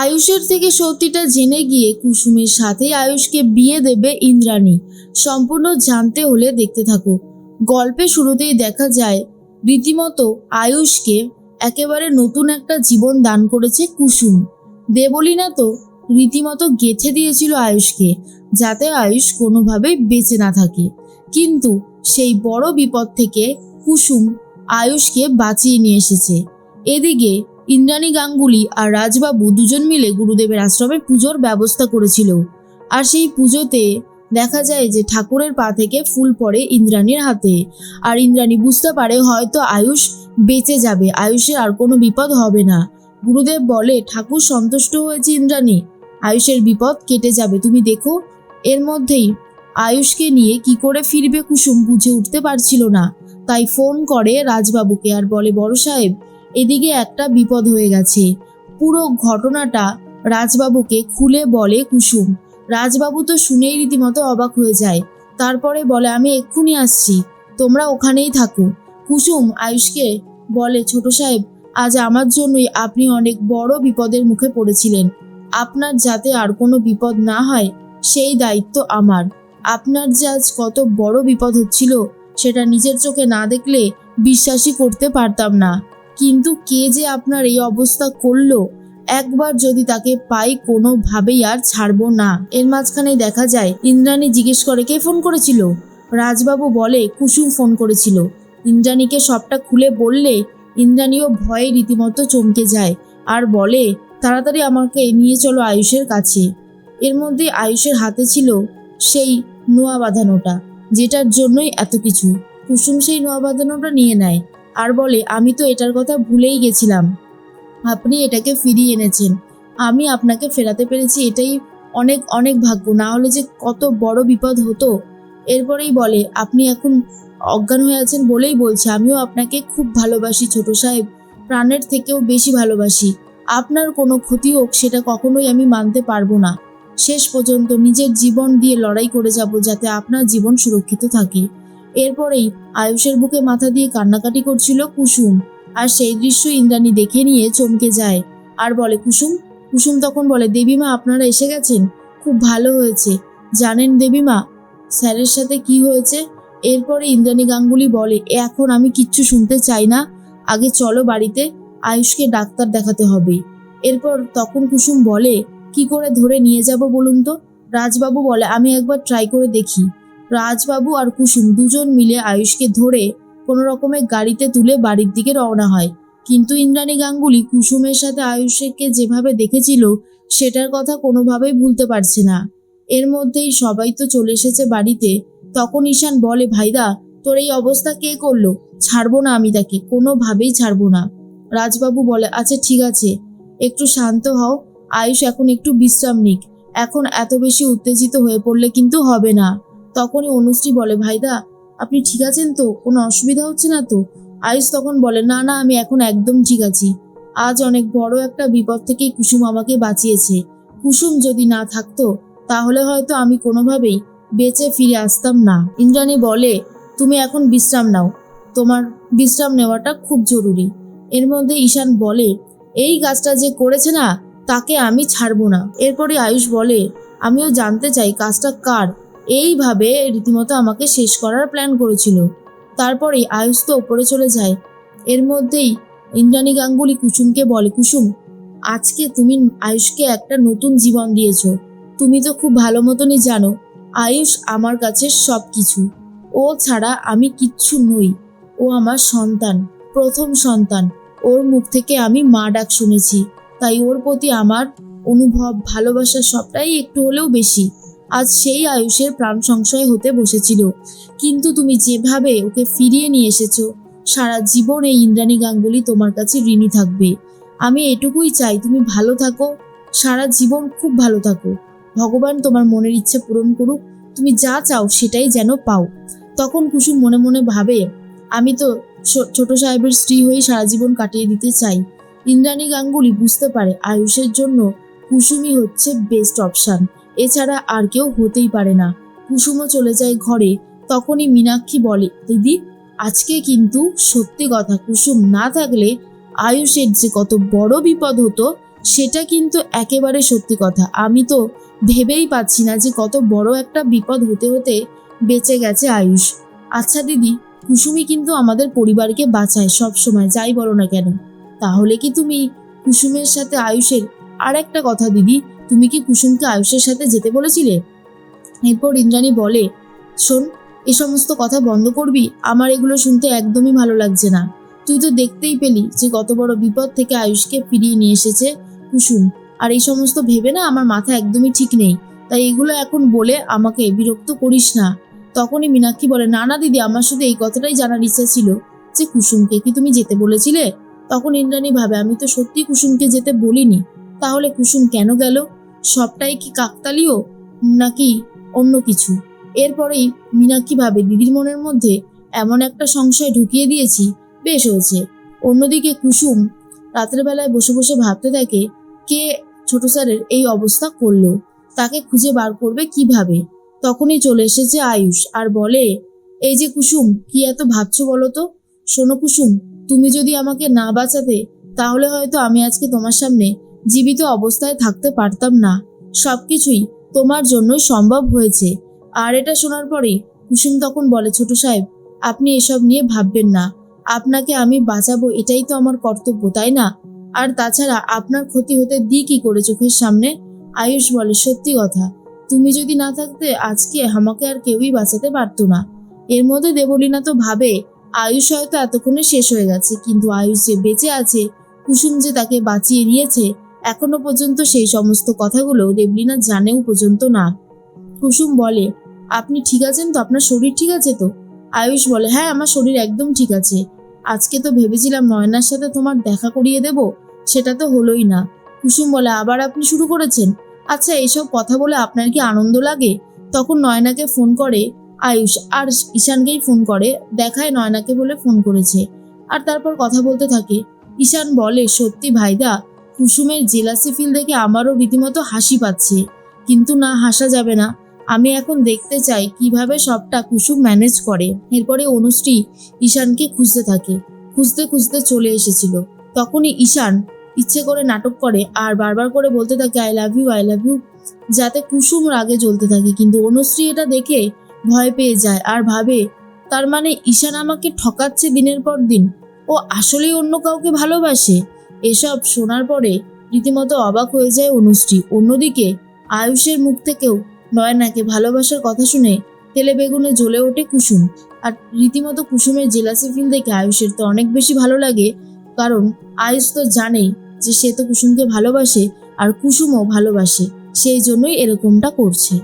আয়ুষের থেকে সত্যিটা জেনে গিয়ে কুসুমের সাথে আয়ুষকে বিয়ে দেবে ইন্দ্রাণী। সম্পূর্ণ জানতে হলে দেখতে থাকো। গল্পে শুরুতেই দেখা যায় রীতিমতো আয়ুষকে একেবারে নতুন একটা জীবন দান করেছে কুসুম। দেবলীনা তো রীতিমতো গেঁথে দিয়েছিল আয়ুষকে, যাতে আয়ুষ কোনোভাবেই বেঁচে না থাকে। কিন্তু সেই বড় বিপদ থেকে কুসুম আয়ুষকে বাঁচিয়ে নিয়ে এসেছে। এদিকে ইন্দ্রাণী গাঙ্গুলি আর রাজবাবু দুজন মিলে গুরুদেবের আশ্রমে পুজোর ব্যবস্থা করেছিল। আর সেই পুজোতে দেখা যায় যে ঠাকুরের পা থেকে ফুল পড়ে ইন্দ্রাণীর হাতে। আর ইন্দ্রাণী বুঝতে পারে হয়তো আয়ুষ বেঁচে যাবে, আয়ুষের আর কোনো বিপদ হবে না। গুরুদেব বলে, ঠাকুর সন্তুষ্ট হয়েছে ইন্দ্রাণী, আয়ুষের বিপদ কেটে যাবে, তুমি দেখো। এর মধ্যেই আয়ুষকে নিয়ে কি করে ফিরবে কুসুম বুঝে উঠতে পারছিল না। তাই ফোন করে রাজবাবুকে আর বলে, বড় সাহেব, এদিকে একটা বিপদ হয়ে গেছে। পুরো ঘটনাটা রাজবাবুকে খুলে বলে কুসুম। রাজবাবু তো শুনেই রীতিমতো অবাক হয়ে যায়। তারপরে বলে, আমি এক্ষুনি আসছি, তোমরা ওখানেই থাকো। কুসুম আয়ুষকে বলে, ছোট সাহেব, আজ আমার জন্যই আপনি অনেক বড় বিপদের মুখে পড়েছিলেন। আপনার যাতে আর কোনো বিপদ না হয় সেই দায়িত্ব আমার। আপনার যে আজ কত বড় বিপদ হচ্ছিল সেটা নিজের চোখে না দেখলে বিশ্বাসই করতে পারতাম না। কিন্তু কে যে আপনার এই অবস্থা করলো, একবার যদি তাকে পাই কোনোভাবেই আর ছাড়বো না। এর মাঝখানেই দেখা যায় ইন্দ্রাণী জিজ্ঞেস করে, কে ফোন করেছিল? রাজবাবু বলে, কুসুম ফোন করেছিল। ইন্দ্রাণীকে সবটা খুলে বললে ইন্দ্রাণীও ভয়ে রীতিমতো চমকে যায় আর বলে, তাড়াতাড়ি আমাকে নিয়ে চলো আয়ুষের কাছে। এর মধ্যে আয়ুষের হাতে ছিল সেই নোয়া বাঁধানোটা, যেটার জন্যই এত কিছু। কুসুম সেই নোয়া বাঁধানোটা নিয়ে নেয় আর বলে, আমি তো এটার কথা ভুলেই গেছিলাম, আপনি এটাকে ফিরিয়ে এনেছেন, আমি আপনাকে ফেরাতে পেরেছি, এটাই অনেক অনেক ভাগ্য, না হলে যে কত বড় বিপদ হতো। এরপরেই বলে, আপনি এখন অজ্ঞান হয়ে আছেন বলেই বলছি, আমিও আপনাকে খুব ভালোবাসি ছোট সাহেব, প্রাণের থেকেও বেশি ভালোবাসি। আপনার কোনো ক্ষতি হোক সেটা কখনোই আমি মানতে পারবো না। শেষ পর্যন্ত নিজের জীবন দিয়ে লড়াই করে যাব যাতে আপনার জীবন সুরক্ষিত থাকে। এরপরেই আয়ুষের বুকে মাথা দিয়ে কান্নাকাটি করছিল কুসুম। আর সেই দৃশ্য ইন্দ্রাণী দেখে নিয়ে চমকে যায় আর বলে, কুসুম। কুসুম তখন বলে, দেবীমা, আপনারা এসে গেছেন, খুব ভালো হয়েছে। জানেন দেবীমা, স্যারের সাথে কি হয়েছে? এরপরে ইন্দ্রাণী গাঙ্গুলি বলে, এখন আমি কিচ্ছু শুনতে চাই না, আগে চলো বাড়িতে, আয়ুষকে ডাক্তার দেখাতে হবে। এরপর তখন কুসুম বলে, কি করে ধরে নিয়ে যাব বলুন তো? রাজবাবু বলে, আমি একবার ট্রাই করে দেখি। রাজবাবু আর কুসুম দুজন মিলে আয়ুষকে ধরে কোনো রকমে গাড়িতে তুলে বাড়ির দিকে রওনা হয়। কিন্তু ইন্দ্রাণী গাঙ্গুলি কুসুমের সাথে আয়ুষকে যেভাবে দেখেছিল সেটার কথা কোনোভাবেই ভুলতে পারছে না। এর মধ্যেই সবাই তো চলে এসেছে বাড়িতে। তখন ঈশান বলে, ভাইদা, তোর এই অবস্থা কে করলো? ছাড়বো না আমি তাকে, কোনোভাবেই ছাড়বো না। রাজবাবু বলে, আচ্ছা ঠিক আছে, একটু শান্ত হও, আয়ুষ এখন একটু বিশ্রাম নিক, এখন এত বেশি উত্তেজিত হয়ে পড়লে কিন্তু হবে না। তখনই অনুশ্রী বলে, ভাইদা, আপনি ঠিক আছেন তো? কোনো অসুবিধা হচ্ছে না তো? আয়ুষ তখন বলে, না না, আমি এখন একদম ঠিক আছি। আজ অনেক বড় একটা বিপদ থেকেই কুসুম আমাকে বাঁচিয়েছে। কুসুম যদি না থাকতো তাহলে হয়তো আমি কোনোভাবেই বেঁচে ফিরে আসতাম না। ইন্দ্রাণী বলে, তুমি এখন বিশ্রাম নাও, তোমার বিশ্রাম নেওয়াটা খুব জরুরি। এর মধ্যে ঈশান বলে, এই কাজটা যে করেছে না তাকে আমি ছাড়বো না। এরপরে আয়ুষ বলে, আমিও জানতে চাই কাজটা কার, এইভাবে রীতিমতো আমাকে শেষ করার প্ল্যান করেছিল। তারপরেই আয়ুষ তো ওপরে চলে যায়। এর মধ্যেই ইন্দ্রাণী গাঙ্গুলি কুসুমকে বলে, কুসুম, আজকে তুমি আয়ুষকে একটা নতুন জীবন দিয়েছো। তুমি তো খুব ভালো মতনই জানো আয়ুষ আমার কাছে সব কিছু, ও ছাড়া আমি কিচ্ছু নই। ও আমার সন্তান, প্রথম সন্তান, ওর মুখ থেকে আমি মা ডাক শুনেছি, তাই ওর প্রতি আমার অনুভব, ভালোবাসা সবটাই একটু হলেও বেশি। আজ সেই আয়ুষের প্রাণ সংশয় হতে বসেছিল, কিন্তু তুমি যেভাবে ওকে ফিরিয়ে নিয়ে এসেছো, সারা জীবন এই ইন্দ্রাণী গাঙ্গুলি তোমার কাছে ঋণী থাকবে। আমি এটুকুই চাই, তুমি ভালো থাকো, সারা জীবন খুব ভালো থাকো, ভগবান তোমার মনের ইচ্ছে পূরণ করুক, তুমি যা চাও সেটাই যেন পাও। তখন কুসুম মনে মনে ভাবে, আমি তো ছোট সাহেবের স্ত্রী হয়েই সারা জীবন কাটিয়ে দিতে চাই। ইন্দ্রাণী গাঙ্গুলি বুঝতে পারে আয়ুষের জন্য কুসুমই হচ্ছে বেস্ট অপশান, এছাড়া আর কেউ হতেই পারে না। কুসুমও চলে যায় ঘরে। তখনই মীনাক্ষী বলে, দিদি, আজকে কিন্তু সত্যি কথা, কুসুম না থাকলে আয়ুষের যে কত বড় বিপদ হতো সেটা কিন্তু একেবারে সত্যি কথা। আমি তো ভেবেই পাচ্ছি না যে কত বড় একটা বিপদ হতে হতে বেঁচে গেছে আয়ুষ। আচ্ছা দিদি, কুসুমই কিন্তু আমাদের পরিবারকে বাঁচায় সব সময়, যাই বলো না কেন। তাহলে কি তুমি কুসুমের সাথে আয়ুষের আর একটা কথা দিদি, তুমি কি কুসুমকে আয়ুষের সাথে যেতে বলেছিলে? এরপর ইন্দ্রাণী বলে, শোন, এ সমস্ত কথা বন্ধ করবি, আমার এগুলো শুনতে একদমই ভালো লাগছে না। তুই তো দেখতেই পেলি যে কত বড় বিপদ থেকে আয়ুষকে ফিরিয়ে নিয়ে এসেছে কুসুম। আর এই সমস্ত ভেবে না আমার মাথা একদমই ঠিক নেই, তাই এগুলো এখন বলে আমাকে বিরক্ত করিস না। তখনই মীনাক্ষী বলে, না না দিদি, আমার শুধু এই কথাটাই জানার ইচ্ছা ছিল যে কুসুমকে কি তুমি যেতে বলেছিলে? তখন ইন্দ্রাণী ভাবে, আমি তো সত্যি কুসুমকে যেতে বলিনি। তাহলে কুসুম কেন গেল? সবটাই কি কাকতালীয়, নাকি অন্য কিছু? এরপরেই মীনাক্ষী ভাবে, দিদির মনের মধ্যে এমন একটা সংশয় ঢুকিয়ে দিয়েছি, বেশ হয়েছে। অন্যদিকে কুসুম রাতের বেলায় বসে বসে ভাবতে থাকে, কে ছোট স্যারের এই অবস্থা করলো, তাকে খুঁজে বার করবে কিভাবে। তখনই চলে এসেছে আয়ুষ আর বলে, এই যে কুসুম, কি এত ভাবছো বলো তো? শোনো কুসুম, তুমি যদি আমাকে না বাঁচাতে তাহলে হয়তো আমি আজকে তোমার সামনে জীবিত অবস্থায় থাকতে পারতাম না। সবকিছুই তোমার জন্যই সম্ভব হয়েছে। আর এটা শোনার পরেই কুসুম তখন বলে, ছোট সাহেব, আপনি এসব নিয়ে ভাববেন না। আপনাকে আমি বাঁচাবো, এটাই তো আমার কর্তব্য, তাই না? আর তাছাড়া আপনার ক্ষতি হতে দিই কি করে চোখের সামনে? আয়ুষ বলে, সত্যি কথা, তুমি যদি না থাকতে আজকে আমাকে আর কেউই বাঁচাতে পারতো না। এর মধ্যে দেবলীনা তো ভাবে আয়ুষ হয়তো এতক্ষণে শেষ হয়ে গেছে, কিন্তু আয়ুষ যে বেঁচে আছে, কুসুম যে তাকে বাঁচিয়ে নিয়েছে, এখনো পর্যন্ত সেই সমস্ত কথাগুলো দেবলীনা জানেও পর্যন্ত না। কুসুম বলে, আপনি ঠিক আছেন তো? আপনার শরীর ঠিক আছে তো? আয়ুষ বলে, হ্যাঁ, আমার শরীর একদম ঠিক আছে। আজকে তো ভেবেছিলাম নয়নার সাথে তোমার দেখা করিয়ে দেব, সেটা তো হলোই না। কুসুম বলে, আবার আপনি শুরু করেছেন? আচ্ছা, এইসব কথা বলে আপনার কি আনন্দ লাগে? তখন নয়নাকে ফোন করে আয়ুষ, আর ঈশানকেই ফোন করে, দেখায় নয়নাকে বলে ফোন করেছে। আর তারপর কথা বলতে থাকে। ঈশান বলে, সত্যি ভাইদা, কুসুমের জেলাসি ফিল দেখে আমারও রীতিমতো হাসি পাচ্ছে, কিন্তু না, হাসা যাবে না। আমি এখন দেখতে চাই কিভাবে সবটা কুসুম ম্যানেজ করে। এরপরে অনুশ্রী ঈশানকে খুঁজতে থাকে, খুঁজতে খুঁজতে চলে এসেছিল। তখনই ঈশান ইচ্ছে করে নাটক করে আর বারবার করে বলতে থাকে, I love you, I love you, যাতে কুসুম রাগে জ্বলতে থাকে। কিন্তু অনুশ্রী এটা দেখে ভয় পেয়ে যায় আর ভাবে, তার মানে ঈশান আমাকে ঠকাচ্ছে দিনের পর দিন, ও আসলেই অন্য কাউকে ভালোবাসে। এসব শোনার পরে রীতিমতো অবাক হয়ে যায় অনুশ্রী। অন্যদিকে আয়ুষের মুখ থেকেও নয়নাকে ভালোবাসার কথা শুনে তেলে বেগুনে জ্বলে ওঠে কুসুম। আর রীতিমতো কুসুমের জেলাসি ফিল দেখে আয়ুষের তো অনেক বেশি ভালো লাগে, কারণ আয়ুষ তো জানেই যে সে তো কুসুমকে ভালোবাসে আর কুসুমও ভালোবাসে, সেই জন্যই এরকমটা করছে।